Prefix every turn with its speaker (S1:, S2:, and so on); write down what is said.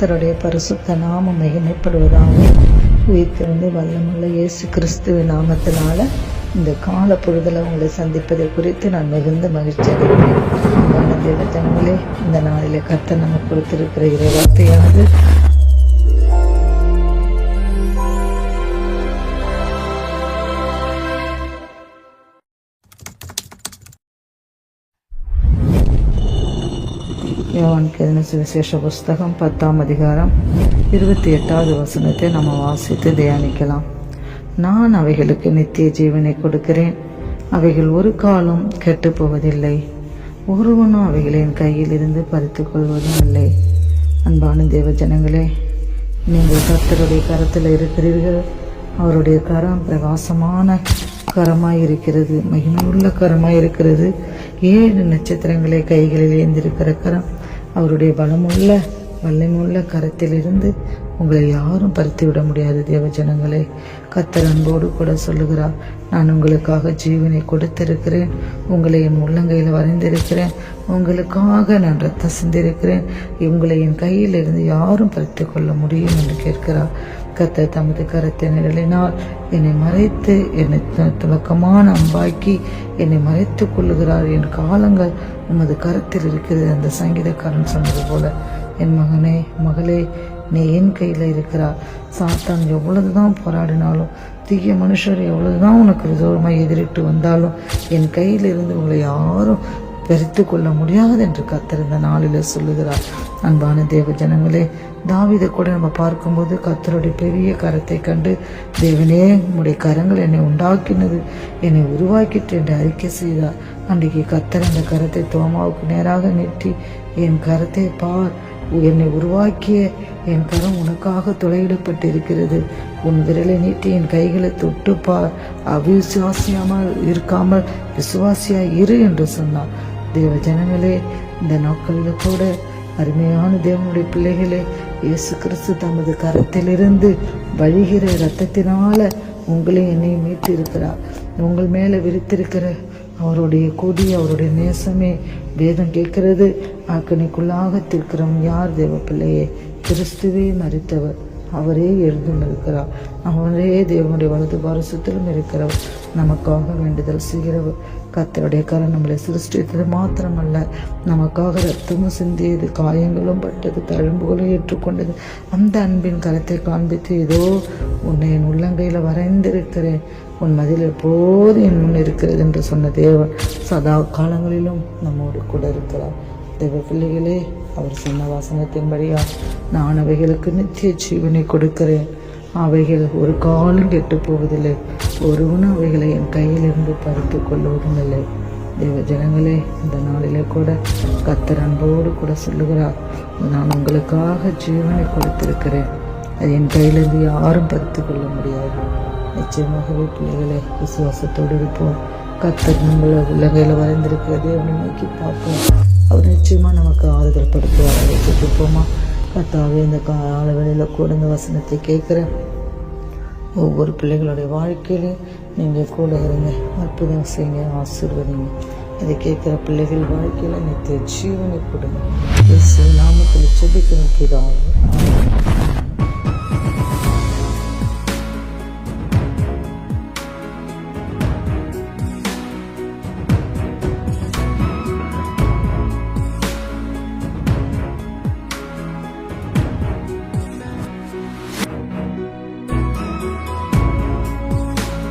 S1: கர்த்தருடைய பரிசுத்த நாமம் மகிமைப்படுவதாக. உயிர்த்தெழுந்து வல்லமுள்ள இயேசு கிறிஸ்துவின் நாமத்தினால இந்த கால பொழுதில் உங்களை சந்திப்பதை குறித்து நான் மிகுந்த மகிழ்ச்சி அடைகிறேன். தேவ ஜனங்களே, இந்த நாளிலே கர்த்தர் நமக்கு கொடுத்திருக்கிற இறைவார்த்தையானது யோவானுக்கு எழுதின சுவிசேஷ புஸ்தகம் 10ஆம் அதிகாரம் 28வது வசனத்தை நம்ம வாசித்து தியானிக்கலாம். நான் அவைகளுக்கு நித்திய ஜீவனை கொடுக்கிறேன், அவைகள் ஒரு காலம் கெட்டு போவதில்லை, ஒருவனும் அவைகளை என் கையில் இருந்து பறித்து கொள்வதும் இல்லை. அன்பான தேவ ஜனங்களே, நீங்கள் கர்த்தருடைய கரத்தில் இருக்கிறீர்கள். அவருடைய கரம் பிரகாசமான கரமாயிருக்கிறது, மகிமையுள்ள கரமாயிருக்கிறது. 7 நட்சத்திரங்களை கைகளில் ஏந்திருக்கிற கரம். அவருடைய பலமுள்ள வல்லமுள்ள கரத்திலிருந்து உங்களை யாரும் பறித்து விட முடியாது. தேவ ஜனங்களே, கர்த்தர் அன்போடு கூட சொல்லுகிறார், நான் உங்களுக்காக ஜீவனை கொடுத்திருக்கிறேன், உங்களை என் உள்ளங்கையில் வரைந்திருக்கிறேன், உங்களுக்காக நான் ரத்தம் சிந்திருக்கிறேன், உங்களை என் கையில் இருந்து யாரும் பறித்து கொள்ள முடியும் என்று கேட்கிறார். கர்த்தர் தமது கரத்தை நிழலினால் என்னை மறைத்து, என்னை துலக்கமான அம்பாக்கி என்னை மறைத்து கொள்ளுகிறார். என் காலங்கள் உமது கரத்தில் இருக்கிறது. அந்த சங்கீதக்காரன் சொன்னது போல, என் மகனே மகளே, நீ என் கையில் இருக்கிறார். சாத்தான் எவ்வளவுதான் போராடினாலும், தீய மனுஷர் எவ்வளவுதான் உனக்கு விரோதமாக எதிரிட்டு வந்தாலும், என் கையில் இருந்து உங்களை யாரும் பறித்து கொள்ள முடியாது என்று கர்த்தர் இந்த நாளில் சொல்லுகிறார். அன்பான தேவ ஜனங்களே, தாவீதை கூட நம்ம பார்க்கும்போது கர்த்தருடைய பெரிய கரத்தை கண்டு, தேவனே உம்முடைய கரங்கள் என்னை உண்டாக்கினது, என்னை உருவாக்கிட்டு என்று அறிக்கை செய்தார். அன்றைக்கு கர்த்தர் அந்த கரத்தை தோமாவுக்கு நேராக நீட்டி, என் கரத்தை பார், என்னை உருவாக்கிய என் கரம் உனக்காக துளையிடப்பட்டு இருக்கிறது, உன் விரலை நீட்டி என் கைகளை தொட்டுப்பார், அவிசுவாசியாமல் இருக்காமல் விசுவாசியாய் இரு என்று சொன்னார். தேவ ஜனங்களே, இந்த நாட்களில் கூட அருமையான தேவனுடைய பிள்ளைகளே, இயேசு கிறிஸ்து தமது கரத்திலிருந்து வழிகிற இரத்தத்தினால உங்களையும் என்னையும் மீட்டு இருக்கிறார். உங்கள் மேலே விரித்திருக்கிற அவருடைய கொடி, அவருடைய நேசமே வேதம் கேட்கிறது. அக்கனிக்குள்ளாக திருக்கிறவன் யார்? தேவ பிள்ளையே, கிறிஸ்துவே மரித்தவர், அவரே எழுந்தும் இருக்கிறார், அவரே தேவனுடைய வலது பாரசத்திலும் இருக்கிறவர், நமக்காக வேண்டுதல் செய்கிறவர். கர்த்தருடைய கரம் நம்மளை சிருஷ்டித்தது மாத்திரமல்ல, நமக்காக ரத்தமும் சிந்தியது, காயங்களும் பட்டது, தழும்புகளும் ஏற்றுக்கொண்டது. அந்த அன்பின் கரத்தை காண்பித்து, இதோ உன்னை என் உள்ளங்கையில் வரைந்திருக்கிறேன், உன் மதில் எப்போது என் முன் இருக்கிறது என்று சொன்ன தேவன் சதா காலங்களிலும் நம்மோடு கூட இருக்கிறார். தேவ பிள்ளைகளே, அவர் சொன்ன வசனத்தின்படியா நான் அவைகளுக்கு நித்திய ஜீவனை கொடுக்கிறேன், அவைகள் ஒரு காலம் கெட்டு போவதில்லை, ஒருவனும் அவைகளை என் கையிலிருந்து பறித்து கொள்வதும் இல்லை. தேவ ஜனங்களே, இந்த நாளிலே கூட கர்த்தர் அன்போடு கூட சொல்லுகிறார், நான் உங்களுக்காக ஜீவனை கொடுத்திருக்கிறேன், அது என் கையிலிருந்து யாரும் பறித்து கொள்ள முடியாது. நிச்சயமாகவே பிள்ளைகளே, விசுவாசத்தோடு இருப்போம். கர்த்தர் நம்மளை உள்ளங்கையில் வரைந்திருக்கிற தேவனை நோக்கி பார்ப்போம். அவர் நிச்சயமாக நமக்கு ஆறுதல் படுத்துவார். அதை கேட்டுப்போமா? கர்த்தாவே, இந்த காலவெளியில் கூட இந்த வசனத்தை கேட்குற ஒவ்வொரு பிள்ளைகளுடைய வாழ்க்கையிலும் நீங்கள் கூட இருங்க, அற்புதம் செய்யுங்க, ஆசீர்வதிங்க. இதை கேட்குற பிள்ளைகள் வாழ்க்கையில் நித்திய ஜீவனை கொடுங்க. இயேசு நாமத்தில் ஜெபிக்கிறோம் பிதாவே.